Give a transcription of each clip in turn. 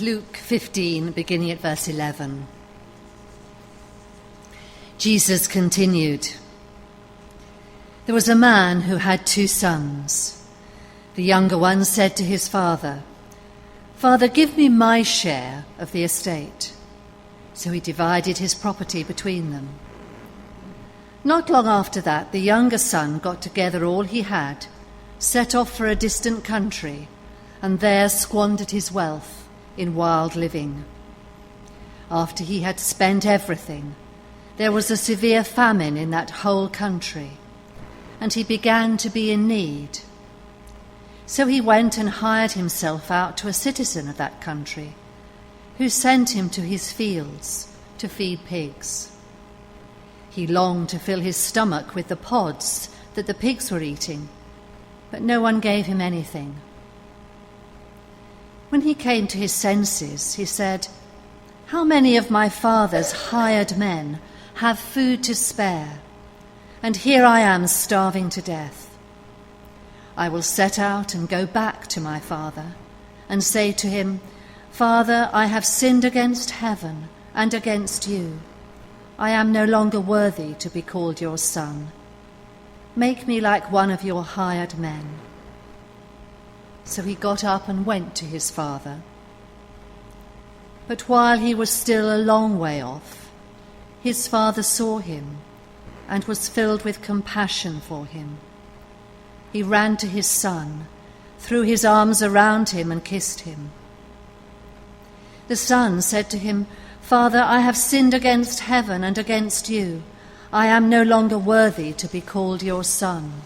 Luke 15, beginning at verse 11. Jesus continued, "There was a man who had 2 sons. The younger one said to his father, 'Father, give me my share of the estate.' So he divided his property between them. Not long after that, the younger son got together all he had, set off for a distant country, and there squandered his wealth in wild living. After he had spent everything, there was a severe famine in that whole country, and he began to be in need. So he went and hired himself out to a citizen of that country, who sent him to his fields to feed pigs. He longed to fill his stomach with the pods that the pigs were eating, but no one gave him anything. When he came to his senses, he said, 'How many of my father's hired men have food to spare, and here I am starving to death? I will set out and go back to my father and say to him, Father, I have sinned against heaven and against you. I am no longer worthy to be called your son. Make me like one of your hired men.' So he got up and went to his father. But while he was still a long way off, his father saw him and was filled with compassion for him. He ran to his son, threw his arms around him and kissed him. The son said to him, 'Father, I have sinned against heaven and against you. I am no longer worthy to be called your son.'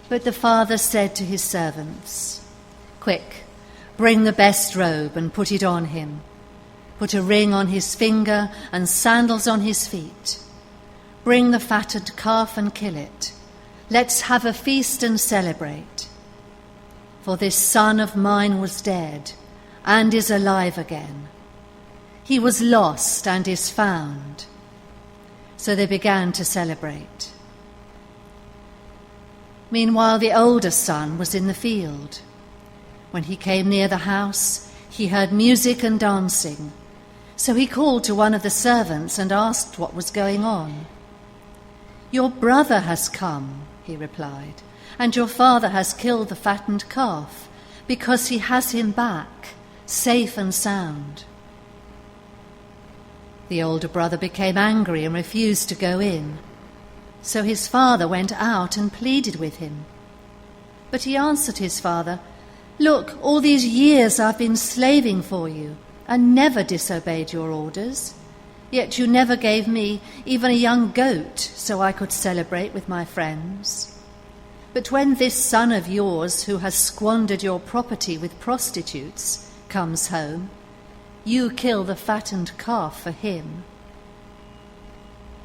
But the father said to his servants, 'Quick, bring the best robe and put it on him. Put a ring on his finger and sandals on his feet. Bring the fattened calf and kill it. Let's have a feast and celebrate. For this son of mine was dead and is alive again. He was lost and is found.' So they began to celebrate. Meanwhile, the older son was in the field. When he came near the house, he heard music and dancing. So he called to one of the servants and asked what was going on. 'Your brother has come,' he replied, 'and your father has killed the fattened calf, because he has him back, safe and sound.' The older brother became angry and refused to go in. So his father went out and pleaded with him. But he answered his father, 'Look, all these years I've been slaving for you and never disobeyed your orders. Yet you never gave me even a young goat so I could celebrate with my friends. But when this son of yours, who has squandered your property with prostitutes, comes home, you kill the fattened calf for him.'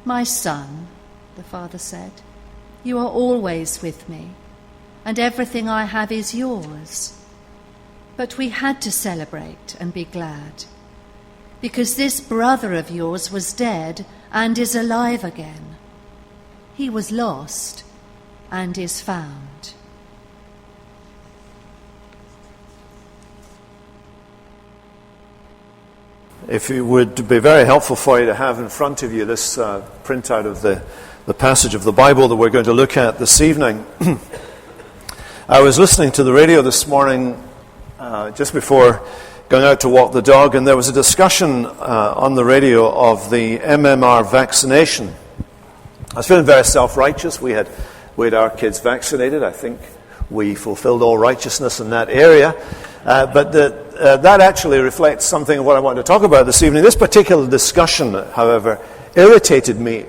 'My son,' the father said, 'you are always with me, and everything I have is yours. But we had to celebrate and be glad, because this brother of yours was dead and is alive again. He was lost and is found.'" If it would be very helpful for you to have in front of you this printout of the passage of the Bible that we're going to look at this evening. I was listening to the radio this morning just before going out to walk the dog, and there was a discussion on the radio of the MMR vaccination. I was feeling very self-righteous. We had our kids vaccinated. I think we fulfilled all righteousness in that area. But that actually reflects something of what I want to talk about this evening. This particular discussion, however, irritated me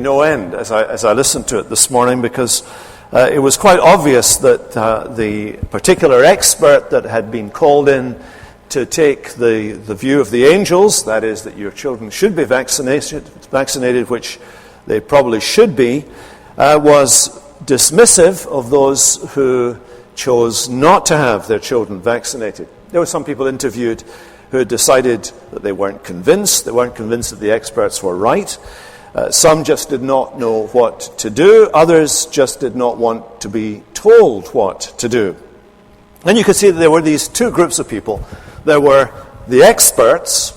no end as I listened to it this morning, because it was quite obvious that the particular expert that had been called in to take the view of the angels, that is, that your children should be vaccinated, which they probably should be, was dismissive of those who chose not to have their children vaccinated. There were some people interviewed who had decided that they weren't convinced. They weren't convinced that the experts were right. Some just did not know what to do. Others just did not want to be told what to do. And you could see that there were these two groups of people. There were the experts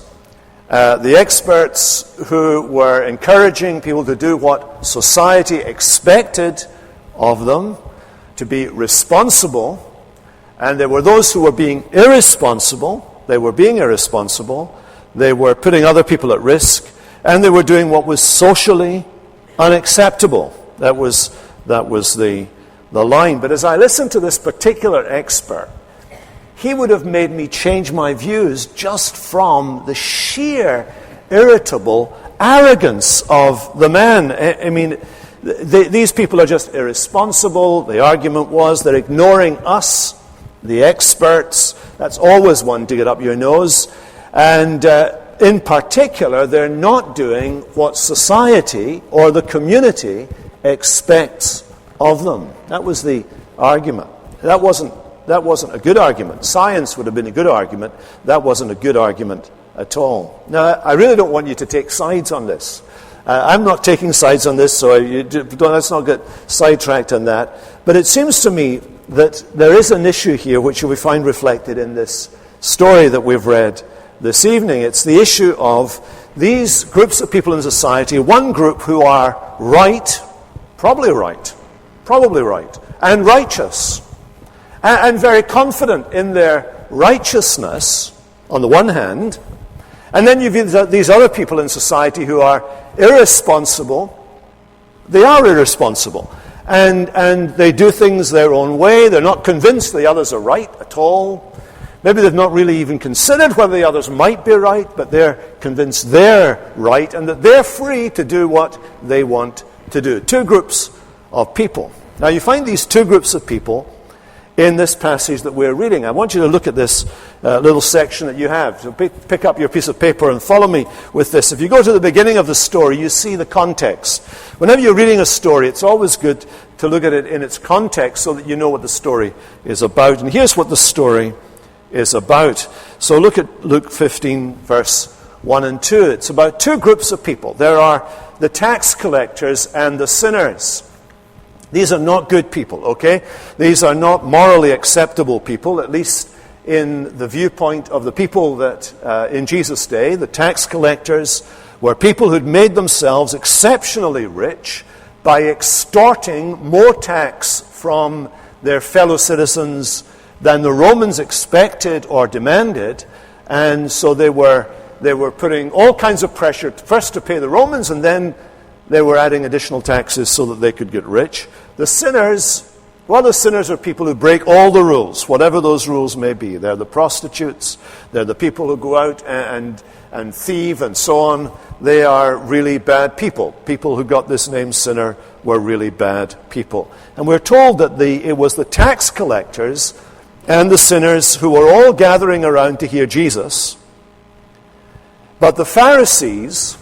who were encouraging people to do what society expected of them, to be responsible. And there were those who were being irresponsible. They were being irresponsible. They were putting other people at risk. And they were doing what was socially unacceptable. That was the line. But as I listened to this particular expert, he would have made me change my views just from the sheer irritable arrogance of the man. I mean, these people are just irresponsible. The argument was they're ignoring us, the experts. That's always one to get up your nose. And in particular, they're not doing what society or the community expects of them. That was the argument. That wasn't a good argument. Science would have been a good argument. That wasn't a good argument at all. Now, I really don't want you to take sides on this. I'm not taking sides on this, so let's not get sidetracked on that. But it seems to me that there is an issue here which we find reflected in this story that we've read this evening. It's the issue of these groups of people in society, one group who are right, and righteous, and very confident in their righteousness, on the one hand, and then you've these other people in society who are irresponsible. They are irresponsible, and they do things their own way. They're not convinced the others are right at all. Maybe they've not really even considered whether the others might be right, but they're convinced they're right and that they're free to do what they want to do. Two groups of people. Now you find these two groups of people in this passage that we're reading. I want you to look at this little section that you have. So pick up your piece of paper and follow me with this. If you go to the beginning of the story, you see the context. Whenever you're reading a story, it's always good to look at it in its context so that you know what the story is about. And here's what the story is about. So look at Luke 15, verse 1 and 2. It's about two groups of people. There are the tax collectors and the sinners. These are not good people, okay? These are not morally acceptable people, at least in the viewpoint of the people that in Jesus' day, the tax collectors were people who'd made themselves exceptionally rich by extorting more tax from their fellow citizens than the Romans expected or demanded, and so they were putting all kinds of pressure first to pay the Romans, and then they were adding additional taxes so that they could get rich. The sinners are people who break all the rules, whatever those rules may be. They're the prostitutes, they're the people who go out and thieve and so on. They are really bad people. People who got this name sinner were really bad people. And we're told that it was the tax collectors and the sinners who were all gathering around to hear Jesus. But the Pharisees,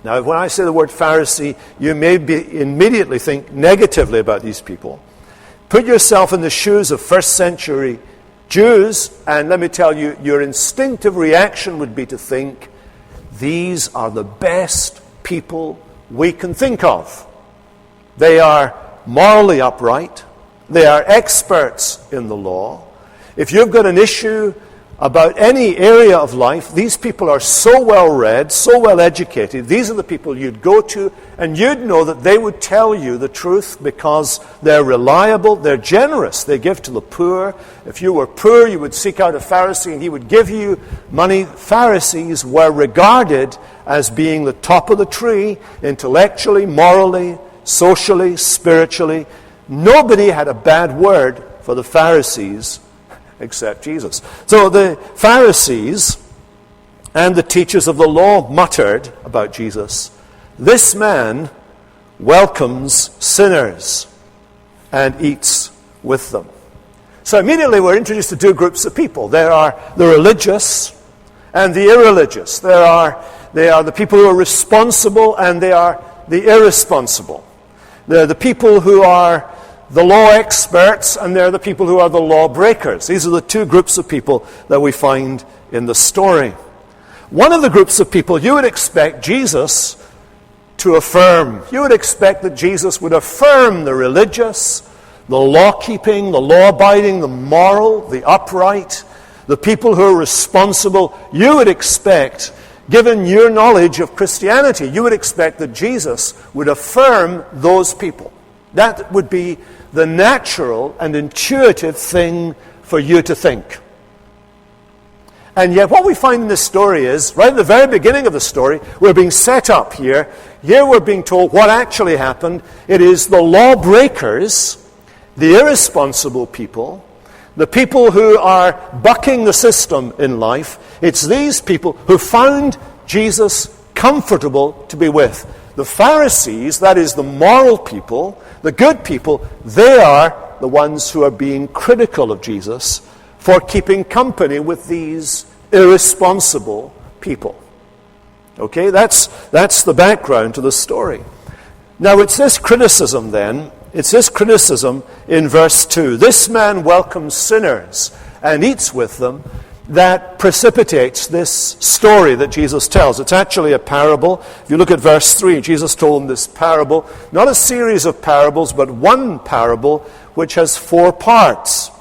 now when I say the word Pharisee, you may immediately think negatively about these people. Put yourself in the shoes of first century Jews, and let me tell you, your instinctive reaction would be to think, these are the best people we can think of. They are morally upright. They are experts in the law. If you've got an issue about any area of life, these people are so well read, so well educated. These are the people you'd go to, and you'd know that they would tell you the truth because they're reliable, they're generous, they give to the poor. If you were poor, you would seek out a Pharisee and he would give you money. Pharisees were regarded as being the top of the tree, intellectually, morally, socially, spiritually. Nobody had a bad word for the Pharisees except Jesus. So the Pharisees and the teachers of the law muttered about Jesus, this man welcomes sinners and eats with them. So immediately we're introduced to two groups of people. There are the religious and the irreligious. They are the people who are responsible and they are the irresponsible. They're the people who are the law experts, and they're the people who are the law breakers. These are the two groups of people that we find in the story. One of the groups of people you would expect Jesus to affirm. You would expect that Jesus would affirm the religious, the law-keeping, the law-abiding, the moral, the upright, the people who are responsible, you would expect, given your knowledge of Christianity, you would expect that Jesus would affirm those people. That would be the natural and intuitive thing for you to think. And yet what we find in this story is, right at the very beginning of the story, we're being set up here. Here we're being told what actually happened. It is the lawbreakers, the irresponsible people, the people who are bucking the system in life. It's these people who found Jesus comfortable to be with. The Pharisees, that is the moral people, the good people, they are the ones who are being critical of Jesus for keeping company with these irresponsible people. Okay, that's the background to the story. Now it's this criticism then, it's this criticism in verse 2. This man welcomes sinners and eats with them, that precipitates this story that Jesus tells. It's actually a parable. If you look at verse 3, Jesus told them this parable, not a series of parables, but one parable which has 4 parts.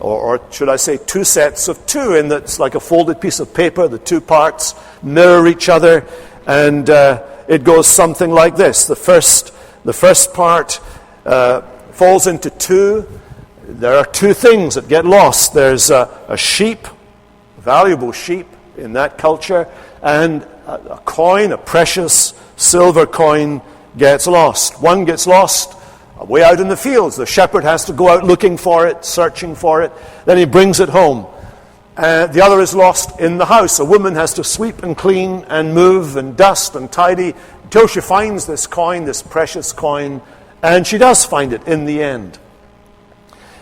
Or should I say 2 sets of 2, in that it's like a folded piece of paper. The 2 parts mirror each other, and it goes something like this. The first part falls into 2. There are 2 things that get lost. There's a sheep, a valuable sheep in that culture, and a coin, a precious silver coin, gets lost. One gets lost way out in the fields. The shepherd has to go out looking for it, searching for it. Then he brings it home. The other is lost in the house. A woman has to sweep and clean and move and dust and tidy until she finds this coin, this precious coin, and she does find it in the end.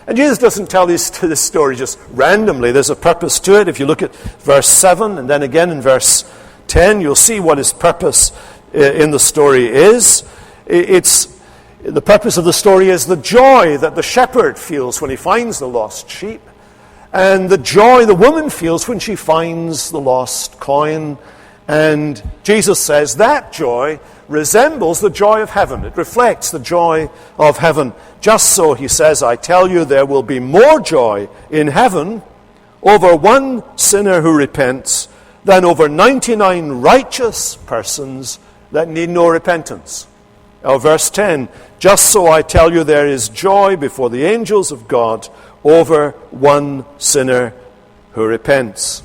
And Jesus doesn't tell this story just randomly. There's a purpose to it. If you look at verse 7 and then again in verse 10, you'll see what his purpose in the story is. The purpose of the story is the joy that the shepherd feels when he finds the lost sheep, and the joy the woman feels when she finds the lost coin. And Jesus says that joy resembles the joy of heaven. It reflects the joy of heaven. Just so, he says, I tell you, there will be more joy in heaven over one sinner who repents than over 99 righteous persons that need no repentance. Verse 10, just so I tell you, there is joy before the angels of God over one sinner who repents.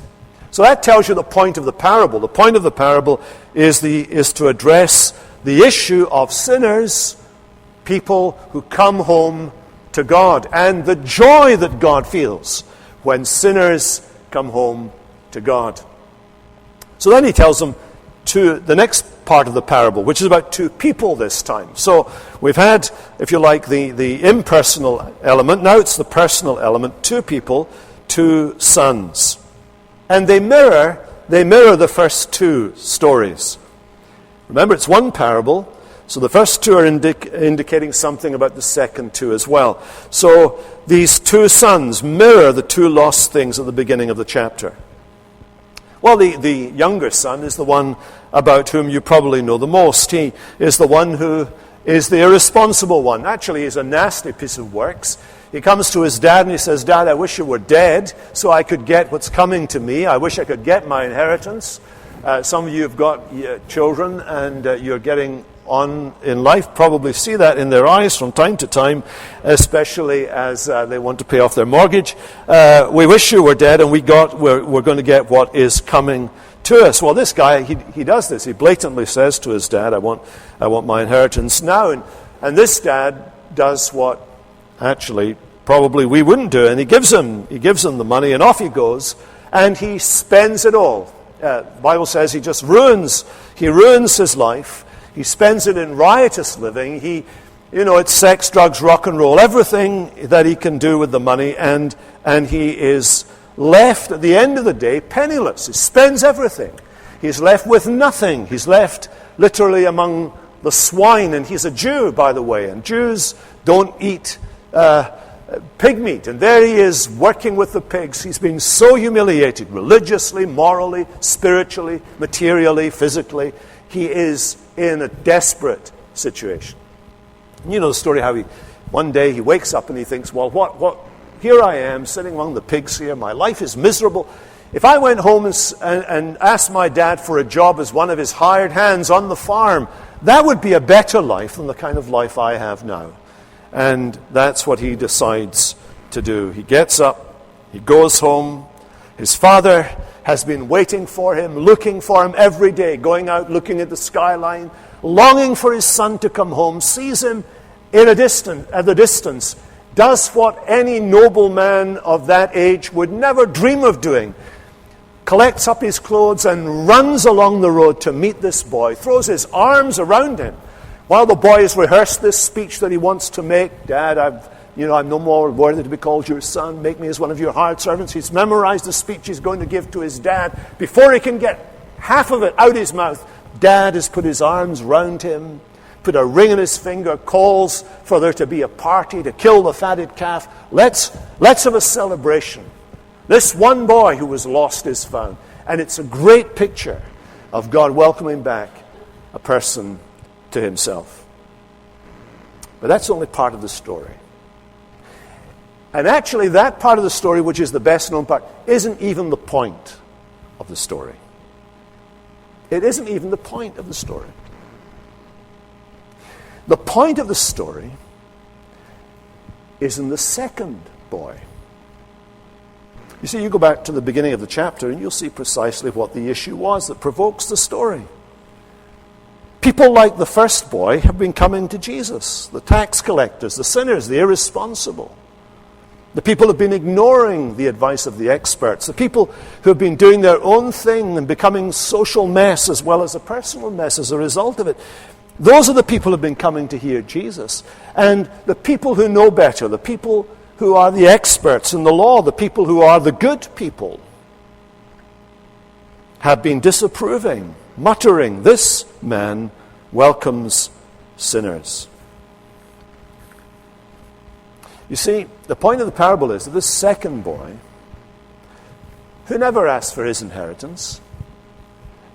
So that tells you the point of the parable. The point of the parable is to address the issue of sinners, people who come home to God, and the joy that God feels when sinners come home to God. So then he tells them the next part of the parable, which is about 2 people this time. So we've had, if you like, the impersonal element. Now it's the personal element. 2 people, 2 sons. And they mirror the first 2 stories. Remember, it's one parable, so the first 2 are indicating something about the second 2 as well. So these 2 sons mirror the 2 lost things at the beginning of the chapter. Well, the younger son is the one about whom you probably know the most. He is the one who is the irresponsible one. Actually, he's a nasty piece of works. He comes to his dad and he says, Dad, I wish you were dead so I could get what's coming to me. I wish I could get my inheritance. Some of you have got children and you're getting on in life, probably see that in their eyes from time to time, especially as they want to pay off their mortgage. We wish you were dead and we're going to get what is coming to us. Well, this guy, he does this. He blatantly says to his dad, I want my inheritance now. And this dad does what actually probably we wouldn't do. And he gives him the money and off he goes and he spends it all. The Bible says he ruins his life. He spends it in riotous living. It's sex, drugs, rock and roll, everything that he can do with the money, and he is left at the end of the day penniless. He spends everything. He's left with nothing. He's left literally among the swine, and he's a Jew, by the way, and Jews don't eat pig meat, and there he is working with the pigs. He's been so humiliated religiously, morally, spiritually, materially, physically. He is in a desperate situation. You know the story how One day he wakes up and he thinks, well, what? Here I am sitting among the pigs here. My life is miserable. If I went home and asked my dad for a job as one of his hired hands on the farm, that would be a better life than the kind of life I have now. And that's what he decides to do. He gets up, he goes home. His father has been waiting for him, looking for him every day, going out looking at the skyline, longing for his son to come home, sees him at the distance, does what any noble man of that age would never dream of doing, collects up his clothes and runs along the road to meet this boy, throws his arms around him while the boy has rehearsed this speech that he wants to make. Dad, I'm no more worthy to be called your son. Make me as one of your hired servants. He's memorized the speech he's going to give to his dad. Before he can get half of it out his mouth, Dad has put his arms round him, put a ring on his finger, calls for there to be a party to kill the fatted calf. Let's have a celebration. This one boy who was lost is found. And it's a great picture of God welcoming back a person to himself. But that's only part of the story. And actually, that part of the story, which is the best known part, isn't even the point of the story. It isn't even the point of the story. The point of the story is in the second boy. You see, you go back to the beginning of the chapter and you'll see precisely what the issue was that provokes the story. People like the first boy have been coming to Jesus. The tax collectors, the sinners, the irresponsible. The people have been ignoring the advice of the experts. The people who have been doing their own thing and becoming social mess as well as a personal mess as a result of it. Those are the people who have been coming to hear Jesus. And the people who know better, the people who are the experts in the law, the people who are the good people, have been disapproving, muttering, "This man welcomes sinners." You see, the point of the parable is that this second boy, who never asked for his inheritance,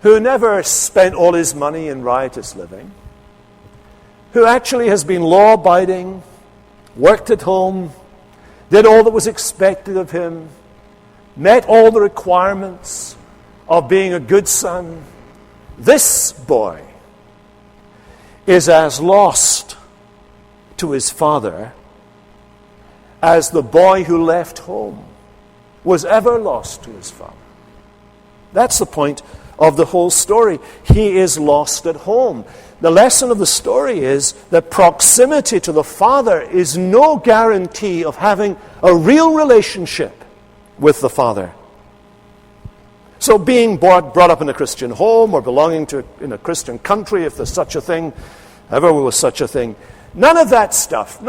who never spent all his money in riotous living, who actually has been law-abiding, worked at home, did all that was expected of him, met all the requirements of being a good son, this boy is as lost to his father as the boy who left home was ever lost to his father. That's the point of the whole story. He is lost at home. The lesson of the story is that proximity to the Father is no guarantee of having a real relationship with the Father. So being brought up in a Christian home or belonging to in a Christian country, if there's such a thing, ever was such a thing, none of that stuff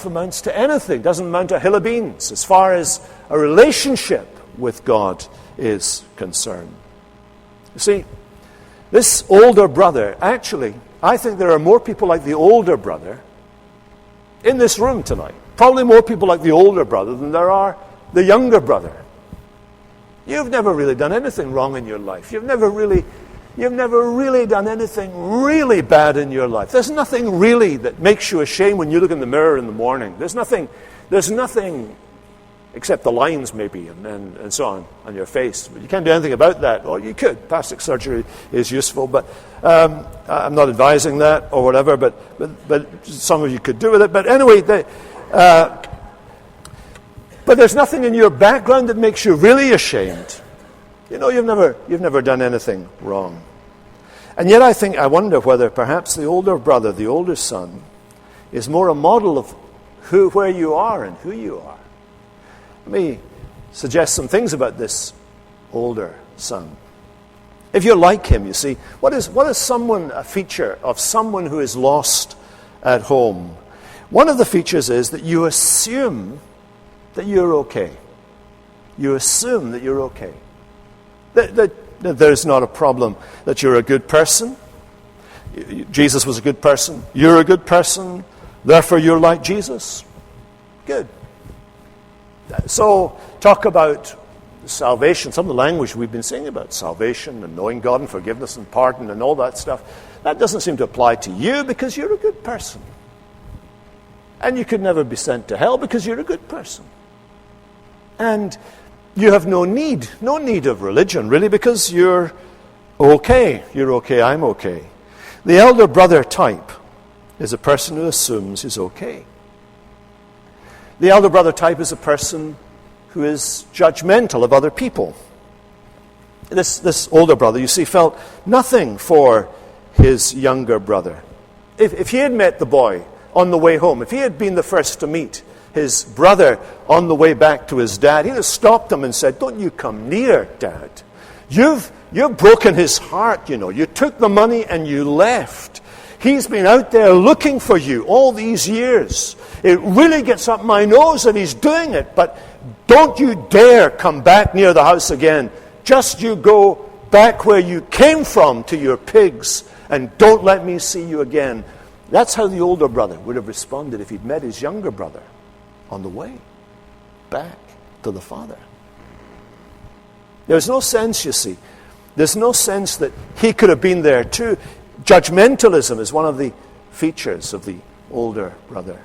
amounts to anything, doesn't amount to a hill of beans as far as a relationship with God is concerned. You see, this older brother, actually, I think there are more people like the older brother in this room tonight. Probably more people like the older brother than there are the younger brother. You've never really done anything wrong in your life. You've never really done anything really bad in your life. There's nothing really that makes you ashamed when you look in the mirror in the morning. There's nothing except the lines maybe and so on your face. But you can't do anything about that. Or you could. Plastic surgery is useful, but I'm not advising that or whatever, but some of you could do with it. But anyway, but there's nothing in your background that makes you really ashamed. You know, you've never done anything wrong. And yet I wonder whether perhaps the older brother, the older son, is more a model of where you are and who you are. Let me suggest some things about this older son. If you're like him, you see, what is a feature of someone who is lost at home? One of the features is that you assume that you're okay. You assume that you're okay. That there's not a problem, that you're a good person. Jesus was a good person. You're a good person. Therefore, you're like Jesus. Good. So, talk about salvation, some of the language we've been saying about salvation and knowing God and forgiveness and pardon and all that stuff. That doesn't seem to apply to you because you're a good person. And you could never be sent to hell because you're a good person. And you have no need of religion, really, because you're okay. You're okay, I'm okay. The elder brother type is a person who assumes he's okay. The elder brother type is a person who is judgmental of other people. This older brother, you see, felt nothing for his younger brother. If he had met the boy on the way home, if he had been the first to meet his brother on the way back to his dad, he'd have stopped him and said, "Don't you come near, Dad. You've broken his heart, you know. You took the money and you left. He's been out there looking for you all these years. It really gets up my nose that he's doing it, but don't you dare come back near the house again. Just you go back where you came from to your pigs, and don't let me see you again." That's how the older brother would have responded if he'd met his younger brother on the way back to the father. There's no sense, you see. There's no sense that he could have been there too. Judgmentalism is one of the features of the older brother.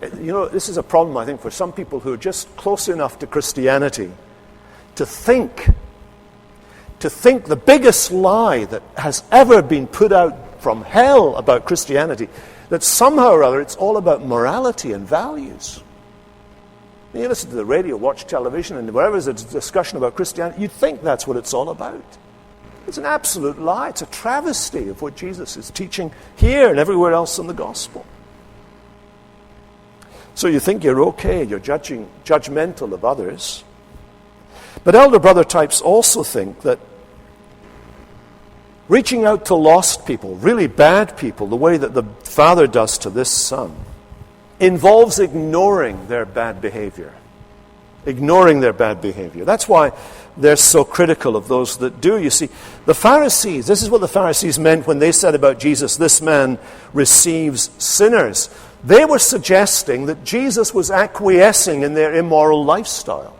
You know, this is a problem, I think, for some people who are just close enough to Christianity to think the biggest lie that has ever been put out from hell about Christianity, that somehow or other it's all about morality and values. You listen to the radio, watch television, and wherever there's a discussion about Christianity, you'd think that's what it's all about. It's an absolute lie. It's a travesty of what Jesus is teaching here and everywhere else in the gospel. So you think you're okay, you're judgmental of others. But elder brother types also think that reaching out to lost people, really bad people, the way that the father does to this son, involves ignoring their bad behavior. Ignoring their bad behavior. That's why they're so critical of those that do. You see, the Pharisees, this is what the Pharisees meant when they said about Jesus, "This man receives sinners." They were suggesting that Jesus was acquiescing in their immoral lifestyle.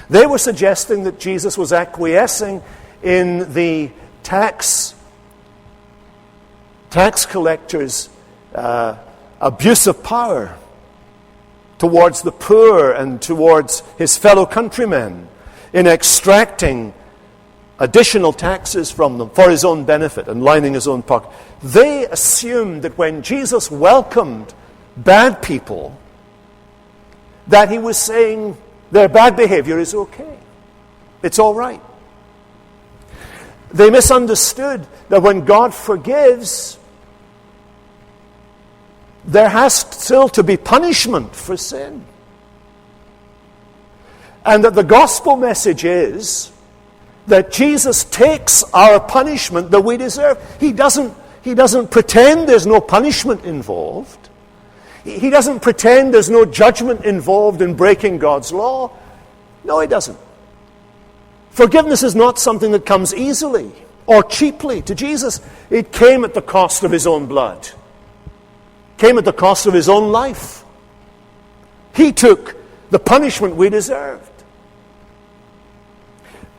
They were suggesting that Jesus was acquiescing in the tax collectors' abuse of power towards the poor and towards his fellow countrymen, in extracting additional taxes from them for his own benefit and lining his own pocket. They assumed that when Jesus welcomed bad people, that he was saying their bad behavior is okay. It's all right. They misunderstood that when God forgives, there has still to be punishment for sin. And that the gospel message is that Jesus takes our punishment that we deserve. He doesn't pretend there's no punishment involved. He doesn't pretend there's no judgment involved in breaking God's law. No, he doesn't. Forgiveness is not something that comes easily or cheaply to Jesus. It came at the cost of his own blood. Came at the cost of his own life. He took the punishment we deserved.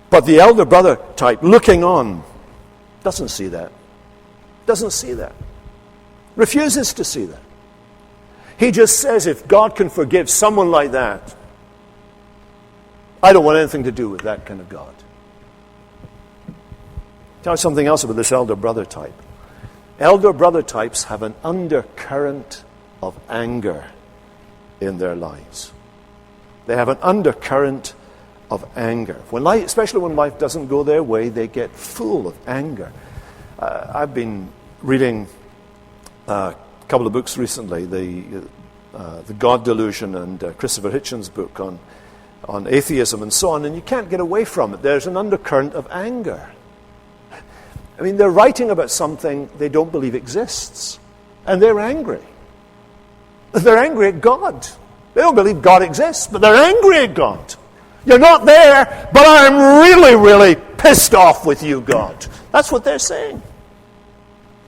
But the elder brother type, looking on, doesn't see that. Doesn't see that. Refuses to see that. He just says, if God can forgive someone like that, I don't want anything to do with that kind of God. Tell you something else about this elder brother type. Elder brother types have an undercurrent of anger in their lives. They have an undercurrent of anger. Especially when life doesn't go their way, they get full of anger. I've been reading a couple of books recently, the God Delusion and Christopher Hitchens' book on atheism and so on, and you can't get away from it. There's an undercurrent of anger. I mean, they're writing about something they don't believe exists, and they're angry. They're angry at God. They don't believe God exists, but they're angry at God. You're not there, but I'm really, really pissed off with you, God. That's what they're saying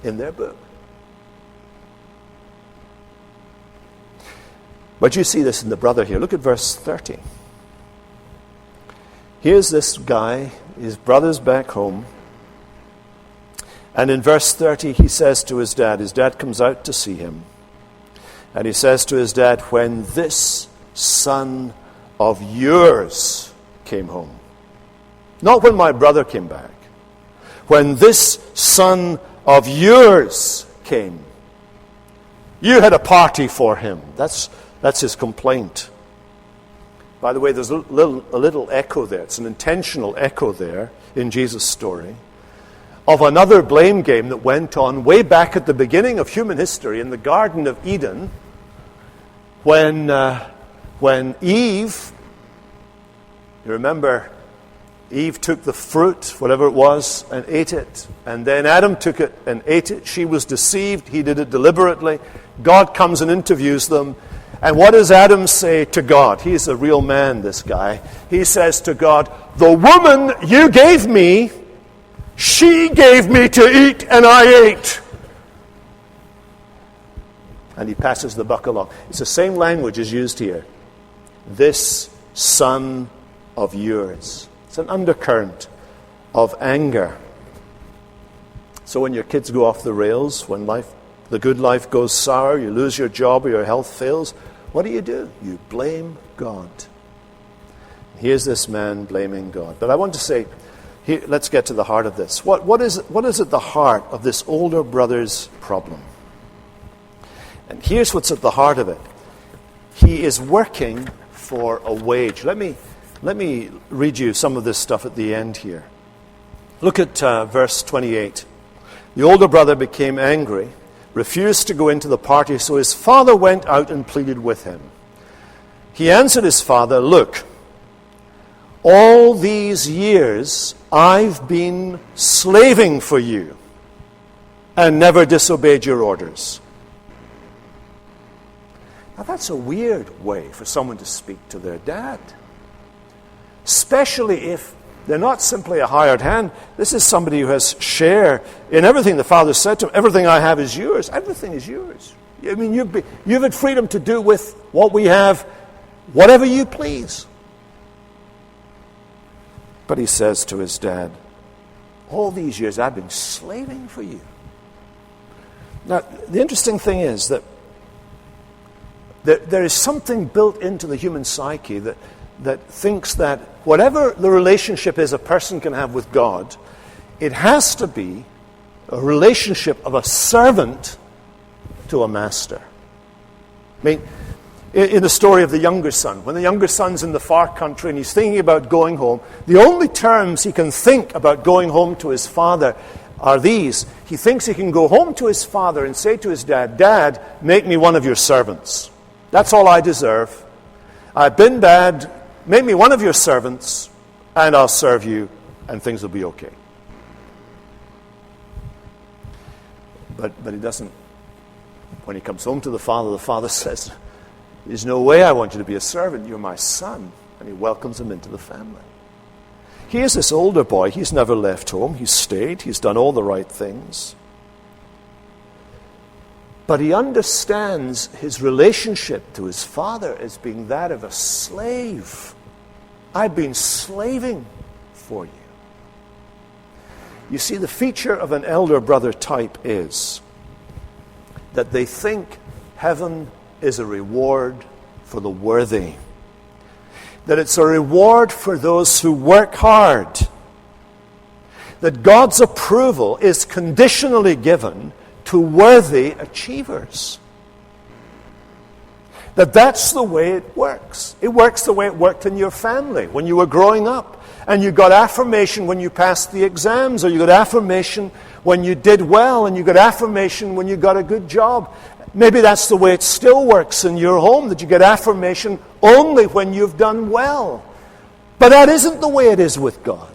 in their book. But you see this in the brother here. Look at verse 30. Here's this guy, his brother's back home. And in verse 30, he says to his dad comes out to see him. And he says to his dad, when this son of yours came home. Not when my brother came back. When this son of yours came. You had a party for him. That's his complaint. By the way, there's a little echo there. It's an intentional echo there in Jesus' story of another blame game that went on way back at the beginning of human history in the Garden of Eden when Eve, you remember, Eve took the fruit, whatever it was, and ate it. And then Adam took it and ate it. She was deceived. He did it deliberately. God comes and interviews them. And what does Adam say to God? He's a real man, this guy. He says to God, the woman you gave me, she gave me to eat and I ate. And he passes the buck along. It's the same language as used here. This son of yours. It's an undercurrent of anger. So when your kids go off the rails, when the good life goes sour, you lose your job or your health fails, what do? You blame God. Here's this man blaming God. But I want to say, here, let's get to the heart of this. What is at the heart of this older brother's problem? And here's what's at the heart of it. He is working for a wage. Let me read you some of this stuff at the end here. Look at verse 28. The older brother became angry, refused to go into the party, so his father went out and pleaded with him. He answered his father, look, all these years I've been slaving for you and never disobeyed your orders. Now that's a weird way for someone to speak to their dad. Especially if they're not simply a hired hand. This is somebody who has share in everything the father said to him. Everything I have is yours. Everything is yours. I mean, you've had freedom to do with what we have whatever you please. But he says to his dad, all these years I've been slaving for you. Now, the interesting thing is that there is something built into the human psyche that thinks that whatever the relationship is a person can have with God, it has to be a relationship of a servant to a master. I mean, in the story of the younger son, when the younger son's in the far country and he's thinking about going home, the only terms he can think about going home to his father are these. He thinks he can go home to his father and say to his dad, Dad, make me one of your servants. That's all I deserve. I've been bad. Make me one of your servants, and I'll serve you, and things will be okay. But he doesn't. When he comes home to the father says, there's no way I want you to be a servant. You're my son. And he welcomes him into the family. Here's this older boy. He's never left home. He's stayed. He's done all the right things. But he understands his relationship to his father as being that of a slave. I've been slaving for you. You see, the feature of an elder brother type is that they think heaven is a reward for the worthy. That it's a reward for those who work hard. That God's approval is conditionally given to worthy achievers. That's the way it works. It works the way it worked in your family when you were growing up. And you got affirmation when you passed the exams, or you got affirmation when you did well, and you got affirmation when you got a good job. Maybe that's the way it still works in your home, that you get affirmation only when you've done well. But that isn't the way it is with God.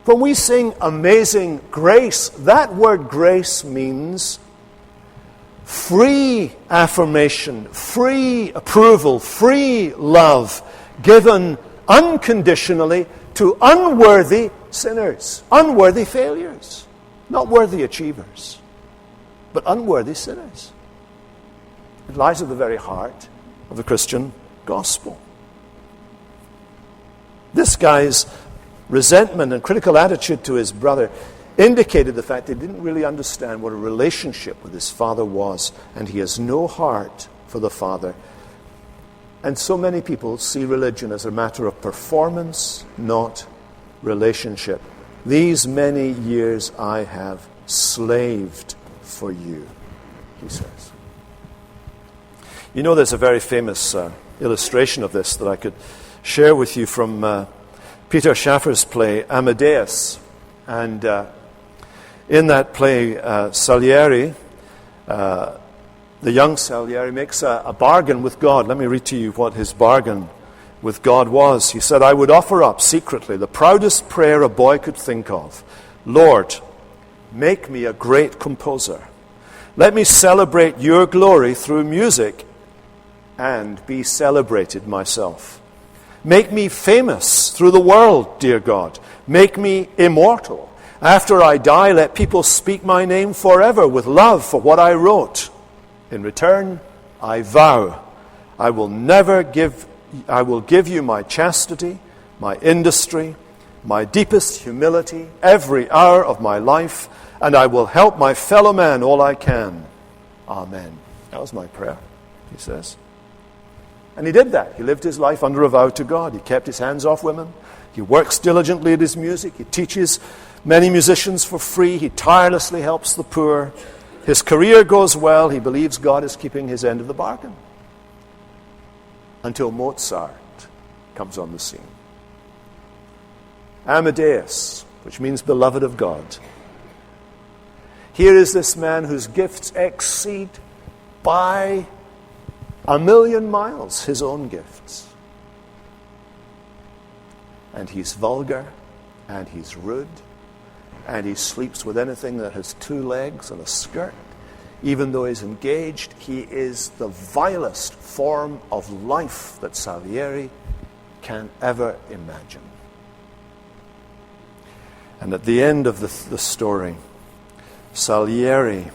When we sing Amazing Grace, that word grace means free affirmation, free approval, free love, given unconditionally to unworthy sinners, unworthy failures, not worthy achievers, but unworthy sinners. It lies at the very heart of the Christian gospel. This guy's resentment and critical attitude to his brother indicated the fact that he didn't really understand what a relationship with his father was, and he has no heart for for the Father. And so many people see religion as a matter of performance, not relationship. These many years I have slaved for you, he says. You know, there's a very famous illustration of this that I could share with you from Peter Schaffer's play Amadeus. And in that play, Salieri, the young Salieri, makes a bargain with God. Let me read to you what his bargain with God was. He said, I would offer up secretly the proudest prayer a boy could think of. Lord, make me a great composer. Let me celebrate your glory through music and be celebrated myself. Make me famous through the world, dear God. Make me immortal. After I die, let people speak my name forever with love for what I wrote. In return, I vow I will give you my chastity, my industry, my deepest humility, every hour of my life, and I will help my fellow man all I can. Amen. That was my prayer, he says. And he did that. He lived his life under a vow to God. He kept his hands off women. He works diligently at his music. He teaches many musicians for free. He tirelessly helps the poor. His career goes well. He believes God is keeping his end of the bargain. Until Mozart comes on the scene. Amadeus, which means beloved of God. Here is this man whose gifts exceed by 1,000,000 miles his own gifts. And he's vulgar, and he's rude, and he sleeps with anything that has 2 legs and a skirt. Even though he's engaged, he is the vilest form of life that Salieri can ever imagine. And at the end of the story, Salieri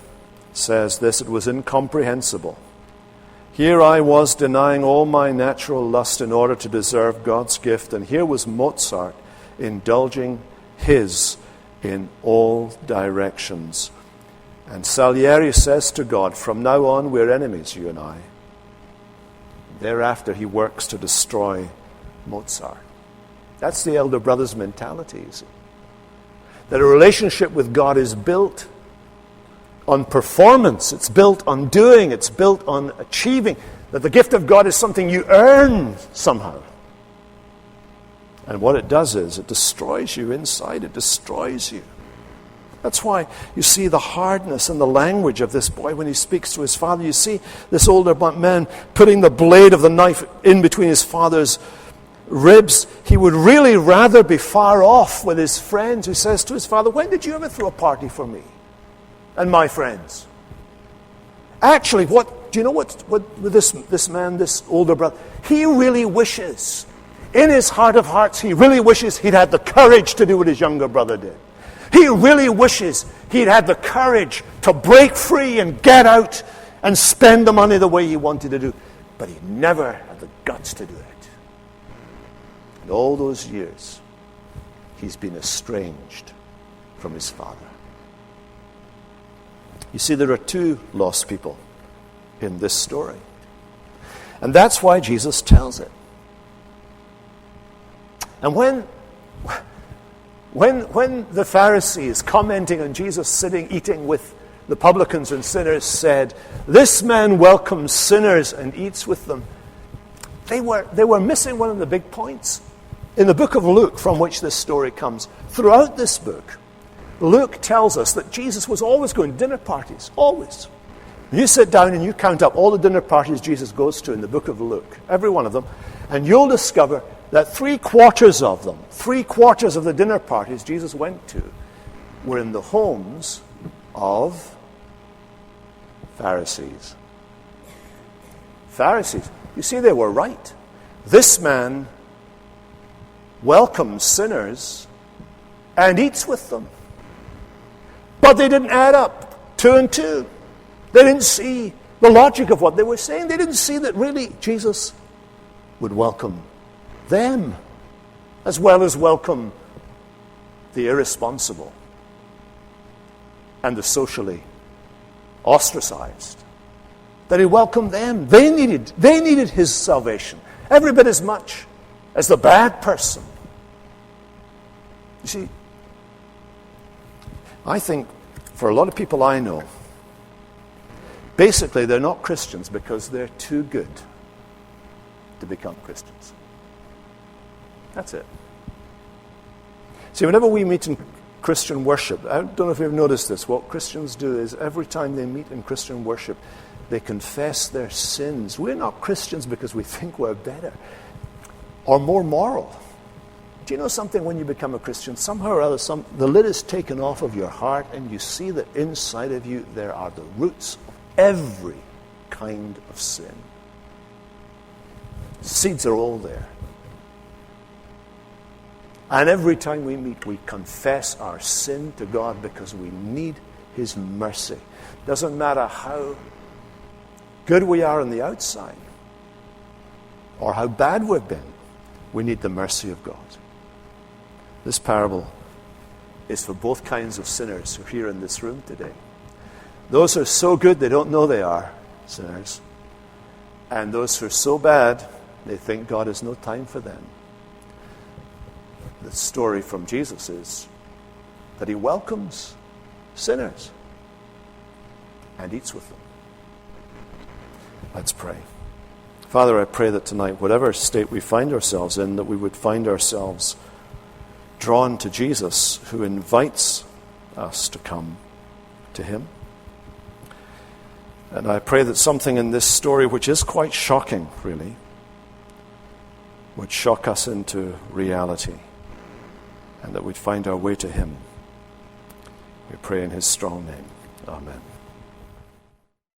says this, it was incomprehensible. Here I was denying all my natural lust in order to deserve God's gift, and here was Mozart indulging his in all directions. And Salieri says to God, from now on we're enemies, you and I. Thereafter he works to destroy Mozart. That's the elder brother's mentality, you see. That a relationship with God is built on performance, it's built on doing, it's built on achieving. That the gift of God is something you earn somehow. And what it does is it destroys you inside, it destroys you. That's why you see the hardness and the language of this boy when he speaks to his father. You see this older man putting the blade of the knife in between his father's ribs. He would really rather be far off with his friends, who says to his father, when did you ever throw a party for me and my friends? Actually, do you know what this man, this older brother, he really wishes, in his heart of hearts, he really wishes he'd had the courage to do what his younger brother did. He really wishes he'd had the courage to break free and get out and spend the money the way he wanted to do. But he never had the guts to do it. And all those years, he's been estranged from his father. You see, there are 2 lost people in this story. And that's why Jesus tells it. And when the Pharisees, commenting on Jesus sitting, eating with the publicans and sinners, said, this man welcomes sinners and eats with them, they were missing one of the big points. In the book of Luke, from which this story comes, throughout this book, Luke tells us that Jesus was always going to dinner parties, always. You sit down and you count up all the dinner parties Jesus goes to in the book of Luke, every one of them, and you'll discover that 3/4 of them, 3/4 of the dinner parties Jesus went to, were in the homes of Pharisees. Pharisees. You see, they were right. This man welcomes sinners and eats with them. But they didn't add up 2 and 2. They didn't see the logic of what they were saying. They didn't see that really Jesus would welcome them as well as welcome the irresponsible and the socially ostracized that he welcomed them. They needed his salvation every bit as much as the bad person. You see, I think for a lot of people I know, basically they're not Christians because they're too good to become Christians. That's it. See, whenever we meet in Christian worship, I don't know if you've noticed this, what Christians do is every time they meet in Christian worship, they confess their sins. We're not Christians because we think we're better or more moral. Do you know something? When you become a Christian, somehow or other, the lid is taken off of your heart and you see that inside of you there are the roots of every kind of sin. Seeds are all there. And every time we meet, we confess our sin to God because we need his mercy. Doesn't matter how good we are on the outside or how bad we've been, we need the mercy of God. This parable is for both kinds of sinners who are here in this room today. Those who are so good they don't know they are sinners. And those who are so bad they think God has no time for them. The story from Jesus is that he welcomes sinners and eats with them. Let's pray. Father, I pray that tonight, whatever state we find ourselves in, that we would find ourselves drawn to Jesus, who invites us to come to him. And I pray that something in this story, which is quite shocking, really, would shock us into reality, and that we'd find our way to him. We pray in his strong name. Amen.